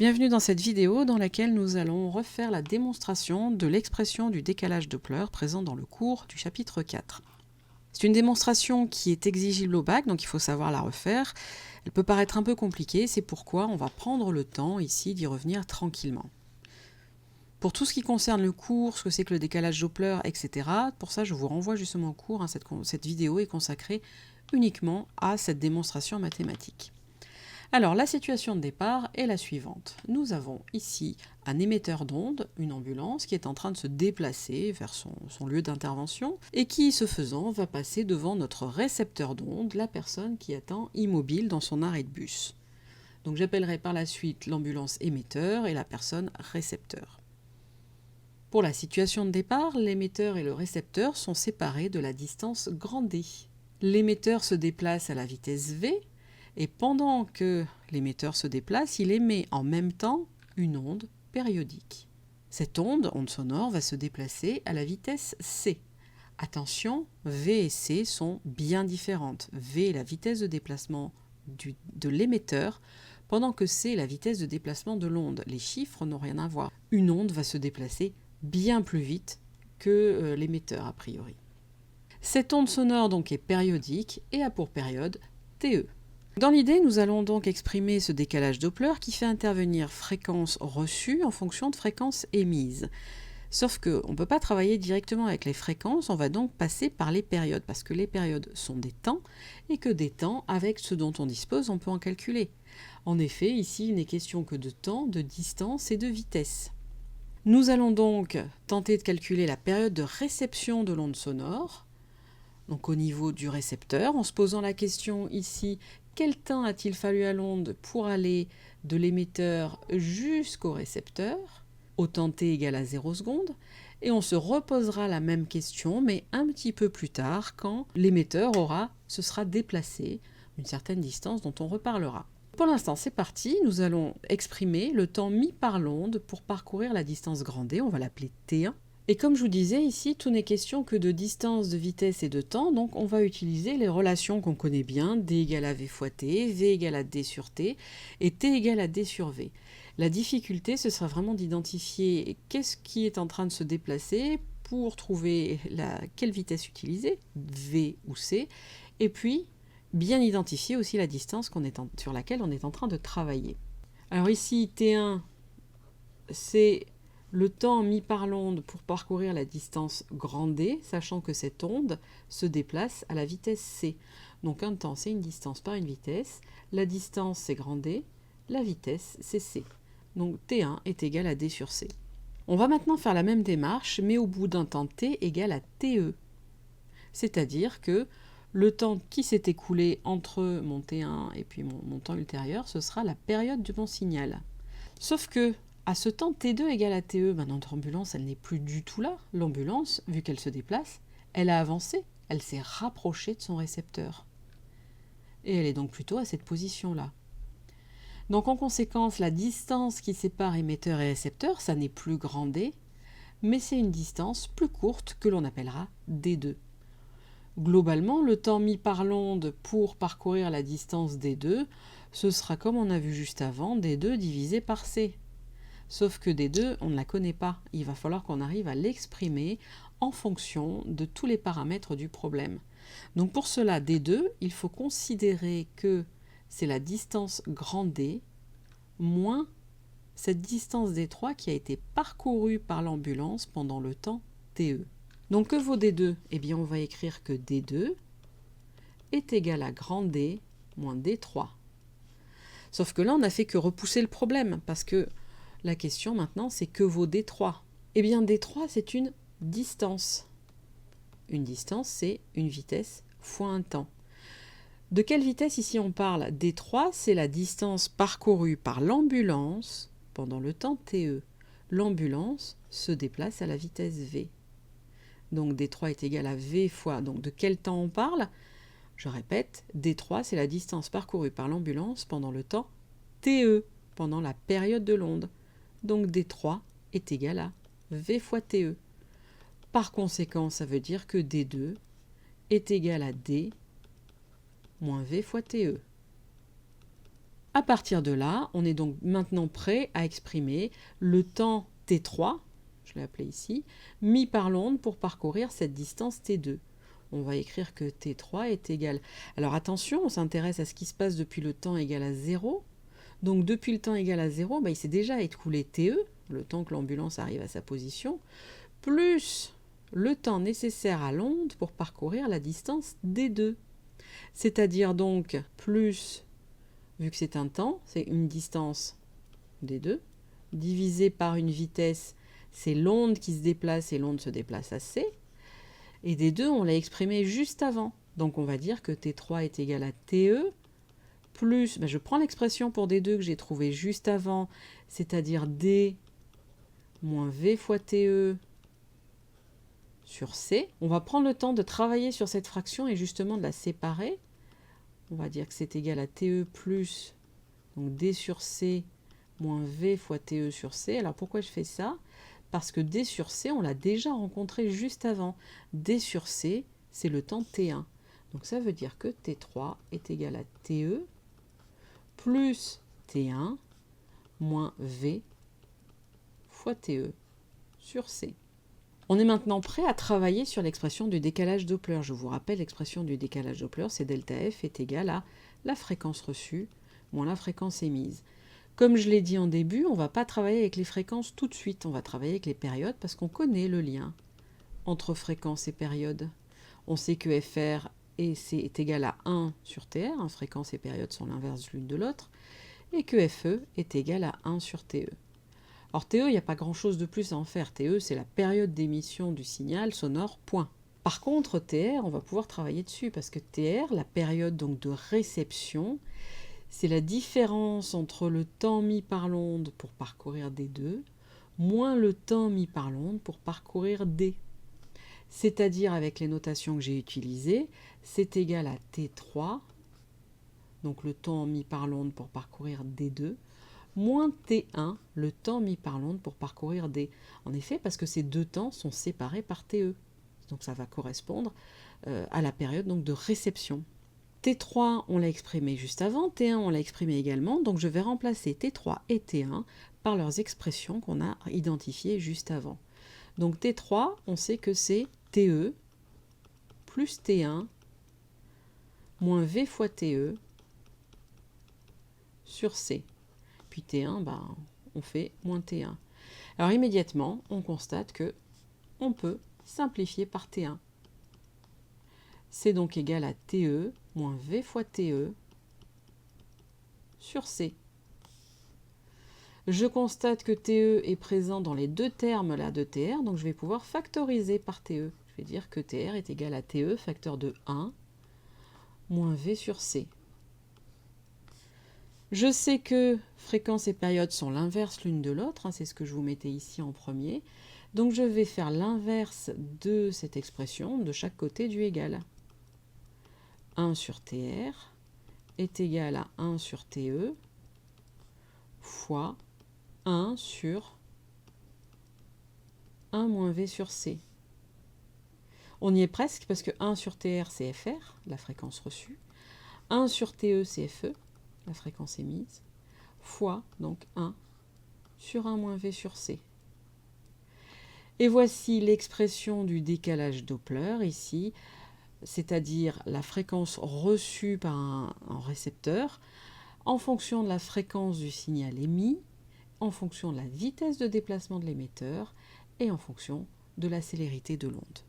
Bienvenue dans cette vidéo dans laquelle nous allons refaire la démonstration de l'expression du décalage Doppler présent dans le cours du chapitre 4. C'est une démonstration qui est exigible au bac, donc il faut savoir la refaire. Elle peut paraître un peu compliquée, c'est pourquoi on va prendre le temps ici d'y revenir tranquillement. Pour tout ce qui concerne le cours, ce que c'est que le décalage Doppler, etc., pour ça je vous renvoie justement au cours. Cette vidéo est consacrée uniquement à cette démonstration mathématique. Alors, la situation de départ est la suivante. Nous avons ici un émetteur d'ondes, une ambulance, qui est en train de se déplacer vers son lieu d'intervention et qui, ce faisant, va passer devant notre récepteur d'ondes, la personne qui attend immobile dans son arrêt de bus. Donc j'appellerai par la suite l'ambulance émetteur et la personne récepteur. Pour la situation de départ, l'émetteur et le récepteur sont séparés de la distance grand D. L'émetteur se déplace à la vitesse v, et pendant que l'émetteur se déplace, il émet en même temps une onde périodique. Cette onde sonore, va se déplacer à la vitesse c. Attention, v et c sont bien différentes. V est la vitesse de déplacement de l'émetteur, pendant que c est la vitesse de déplacement de l'onde. Les chiffres n'ont rien à voir. Une onde va se déplacer bien plus vite que l'émetteur a priori. Cette onde sonore donc est périodique et a pour période TE. Dans l'idée, nous allons donc exprimer ce décalage Doppler qui fait intervenir fréquence reçue en fonction de fréquence émise. Sauf qu'on ne peut pas travailler directement avec les fréquences, on va donc passer par les périodes, parce que les périodes sont des temps, et que des temps, avec ce dont on dispose, on peut en calculer. En effet, ici, il n'est question que de temps, de distance et de vitesse. Nous allons donc tenter de calculer la période de réception de l'onde sonore, donc au niveau du récepteur, en se posant la question ici, quel temps a-t-il fallu à l'onde pour aller de l'émetteur jusqu'au récepteur? Autant t égale à 0 secondes. Et on se reposera la même question, mais un petit peu plus tard, quand l'émetteur se sera déplacé une certaine distance dont on reparlera. Pour l'instant, c'est parti. Nous allons exprimer le temps mis par l'onde pour parcourir la distance grand D. On va l'appeler T1. Et comme je vous disais ici, tout n'est question que de distance, de vitesse et de temps, donc on va utiliser les relations qu'on connaît bien, d égale à v fois t, v égale à d sur t, et t égale à d sur v. La difficulté, ce sera vraiment d'identifier qu'est-ce qui est en train de se déplacer pour trouver quelle vitesse utiliser, v ou c, et puis bien identifier aussi la distance sur laquelle on est en train de travailler. Alors ici, t1, c'est le temps mis par l'onde pour parcourir la distance grand D, sachant que cette onde se déplace à la vitesse c. Donc un temps, c'est une distance par une vitesse. La distance, c'est grand D. La vitesse, c'est c. Donc T1 est égal à D sur C. On va maintenant faire la même démarche, mais au bout d'un temps t égal à TE. C'est-à-dire que le temps qui s'est écoulé entre mon T1 et puis mon temps ultérieur, ce sera la période de mon signal. Sauf que à ce temps T2 égale à TE, notre ambulance, elle n'est plus du tout là. L'ambulance, vu qu'elle se déplace, elle a avancé, elle s'est rapprochée de son récepteur. Et elle est donc plutôt à cette position-là. Donc en conséquence, la distance qui sépare émetteur et récepteur, ça n'est plus grand D, mais c'est une distance plus courte que l'on appellera D2. Globalement, le temps mis par l'onde pour parcourir la distance D2, ce sera comme on a vu juste avant, D2 divisé par C. Sauf que D2, on ne la connaît pas. Il va falloir qu'on arrive à l'exprimer en fonction de tous les paramètres du problème. Donc pour cela, D2, il faut considérer que c'est la distance grand D moins cette distance D3 qui a été parcourue par l'ambulance pendant le temps TE. Donc que vaut D2? Eh bien on va écrire que D2 est égal à grand D moins D3. Sauf que là, on n'a fait que repousser le problème, parce que la question maintenant, c'est que vaut D3? Eh bien, D3, c'est une distance. Une distance, c'est une vitesse fois un temps. De quelle vitesse ici on parle? D3, c'est la distance parcourue par l'ambulance pendant le temps TE. L'ambulance se déplace à la vitesse V. Donc D3 est égal à V fois... Donc de quel temps on parle? Je répète, D3, c'est la distance parcourue par l'ambulance pendant le temps TE, pendant la période de l'onde. Donc D3 est égal à V fois TE. Par conséquent, ça veut dire que D2 est égal à D moins V fois TE. À partir de là, on est donc maintenant prêt à exprimer le temps t3, je l'ai appelé ici, mis par l'onde pour parcourir cette distance t2. On va écrire que t3 est égal. Alors attention, on s'intéresse à ce qui se passe depuis le temps égal à 0. Donc depuis le temps égal à 0, il s'est déjà écoulé TE, le temps que l'ambulance arrive à sa position, plus le temps nécessaire à l'onde pour parcourir la distance D2. C'est-à-dire donc plus, vu que c'est un temps, c'est une distance D2, divisé par une vitesse, c'est l'onde qui se déplace et l'onde se déplace à C. Et D2, on l'a exprimé juste avant. Donc on va dire que T3 est égal à TE plus, je prends l'expression pour D2 que j'ai trouvée juste avant, c'est-à-dire D moins V fois TE sur C. On va prendre le temps de travailler sur cette fraction et justement de la séparer. On va dire que c'est égal à TE plus donc D sur C moins V fois TE sur C. Alors pourquoi je fais ça? Parce que D sur C, on l'a déjà rencontré juste avant. D sur C, c'est le temps T1. Donc ça veut dire que T3 est égal à TE plus T1 moins V fois TE sur C. On est maintenant prêt à travailler sur l'expression du décalage Doppler. Je vous rappelle, l'expression du décalage Doppler, c'est delta F est égal à la fréquence reçue moins la fréquence émise. Comme je l'ai dit en début, on ne va pas travailler avec les fréquences tout de suite, on va travailler avec les périodes parce qu'on connaît le lien entre fréquence et période. On sait que FR est égal à 1 sur TR, fréquence et période sont l'inverse l'une de l'autre, et que FE est égal à 1 sur TE. Alors TE, il n'y a pas grand-chose de plus à en faire. TE, c'est la période d'émission du signal sonore, point. Par contre, TR, on va pouvoir travailler dessus, parce que TR, la période donc de réception, c'est la différence entre le temps mis par l'onde pour parcourir D2, moins le temps mis par l'onde pour parcourir D. C'est-à-dire, avec les notations que j'ai utilisées, c'est égal à T3, donc le temps mis par l'onde pour parcourir D2, moins T1, le temps mis par l'onde pour parcourir D. En effet, parce que ces deux temps sont séparés par TE. Donc ça va correspondre à la période donc, de réception. T3, on l'a exprimé juste avant, T1, on l'a exprimé également, donc je vais remplacer T3 et T1 par leurs expressions qu'on a identifiées juste avant. Donc T3, on sait que c'est TE plus T1 moins V fois TE sur C. Puis T1, on fait moins T1. Alors immédiatement, on constate que on peut simplifier par T1. C'est donc égal à TE moins V fois TE sur C. Je constate que TE est présent dans les deux termes là de TR, donc je vais pouvoir factoriser par TE. Je vais dire que TR est égal à TE, facteur de 1, moins V sur C. Je sais que fréquence et période sont l'inverse l'une de l'autre, c'est ce que je vous mettais ici en premier. Donc je vais faire l'inverse de cette expression de chaque côté du égal. 1 sur TR est égal à 1 sur TE fois 1 sur 1 moins V sur C. On y est presque parce que 1 sur TR c'est FR, la fréquence reçue. 1 sur TE c'est FE, la fréquence émise, fois donc 1 sur 1 moins V sur C. Et voici l'expression du décalage Doppler ici, c'est-à-dire la fréquence reçue par un récepteur en fonction de la fréquence du signal émis, en fonction de la vitesse de déplacement de l'émetteur et en fonction de la célérité de l'onde.